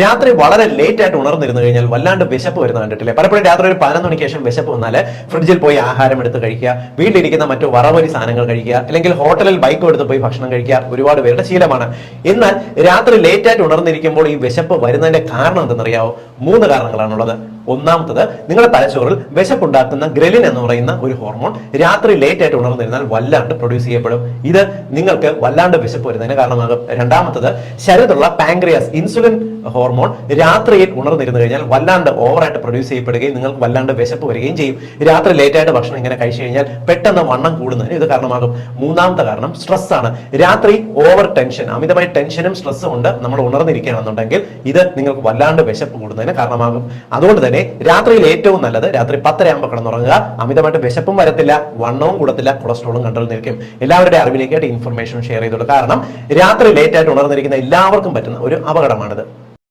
രാത്രി വളരെ ലേറ്റ് ആയിട്ട് ഉണർന്നിരുന്നു കഴിഞ്ഞാൽ വല്ലാണ്ട് വിശപ്പ് വരുന്ന കണ്ടിട്ടില്ലേ? പലപ്പോഴും രാത്രി ഒരു 11 മണിക്ക് ശേഷം വിശപ്പ് വന്നാൽ ഫ്രിഡ്ജിൽ പോയി ആഹാരം എടുത്ത് കഴിക്കുക, വീട്ടിലിരിക്കുന്ന മറ്റു വറവരി സാധനങ്ങൾ കഴിക്കുക, അല്ലെങ്കിൽ ഹോട്ടലിൽ ബൈക്ക് എടുത്ത് പോയി ഭക്ഷണം കഴിക്കുക ഒരുപാട് പേരുടെ ശീലമാണ്. എന്നാൽ രാത്രി ലേറ്റ് ആയിട്ട് ഉണർന്നിരിക്കുമ്പോൾ ഈ വിശപ്പ് വരുന്നതിന്റെ കാരണം എന്തെന്നറിയാവോ? 3 കാരണങ്ങളാണുള്ളത്. ഒന്നാമത്തത്, നിങ്ങളുടെ തലച്ചോറിൽ വിശപ്പുണ്ടാക്കുന്ന ഗ്രലിൻ എന്ന് പറയുന്ന ഒരു ഹോർമോൺ രാത്രി ലേറ്റ് ആയിട്ട് ഉണർന്നിരുന്നാൽ വല്ലാണ്ട് പ്രൊഡ്യൂസ് ചെയ്യപ്പെടും. ഇത് നിങ്ങൾക്ക് വല്ലാണ്ട് വിശപ്പ് വരുന്നതിന് കാരണമാകും. രണ്ടാമത്തത്, ശരീരത്തിലുള്ള പാങ്ക്രിയാസ് ഇൻസുലിൻ ഹോർമോൺ രാത്രിയിൽ ഉണർന്നിരുന്നു കഴിഞ്ഞാൽ വല്ലാണ്ട് ഓവറായിട്ട് പ്രൊഡ്യൂസ് ചെയ്യപ്പെടുകയും നിങ്ങൾക്ക് വല്ലാണ്ട് വിശപ്പ് വരികയും ചെയ്യും. രാത്രി ലേറ്റ് ആയിട്ട് ഭക്ഷണം ഇങ്ങനെ കഴിച്ചു കഴിഞ്ഞാൽ പെട്ടെന്ന് വണ്ണം കൂടുന്നതിന് ഇത് കാരണമാകും. മൂന്നാമത്തെ കാരണം സ്ട്രെസ് ആണ്. രാത്രി ഓവർ ടെൻഷൻ, അമിതമായ ടെൻഷനും സ്ട്രെസ്സും കൊണ്ട് നമ്മൾ ഉണർന്നിരിക്കുകയാണെന്നുണ്ടെങ്കിൽ ഇത് നിങ്ങൾക്ക് വല്ലാണ്ട് വിശപ്പ് കൂടുന്നതിന് കാരണമാകും. അതുകൊണ്ട് തന്നെ രാത്രിയിൽ ഏറ്റവും നല്ലത് രാത്രി 10:30 ആകുമ്പോൾ കിടന്നുറങ്ങുക. അമിതമായിട്ട് വിശപ്പും വരത്തില്ല, വണ്ണവും കൂടത്തില്ല, കൊളസ്ട്രോളും കൺട്രോൾ നിൽക്കും. എല്ലാവരുടെ അറിവിലേക്കായിട്ട് ഇൻഫർമേഷൻ ഷെയർ ചെയ്തോളൂ. കാരണം രാത്രി ലേറ്റ് ആയിട്ട് ഉണർന്നിരിക്കുന്ന എല്ലാവർക്കും പറ്റുന്ന ഒരു അപകടമാണിത്.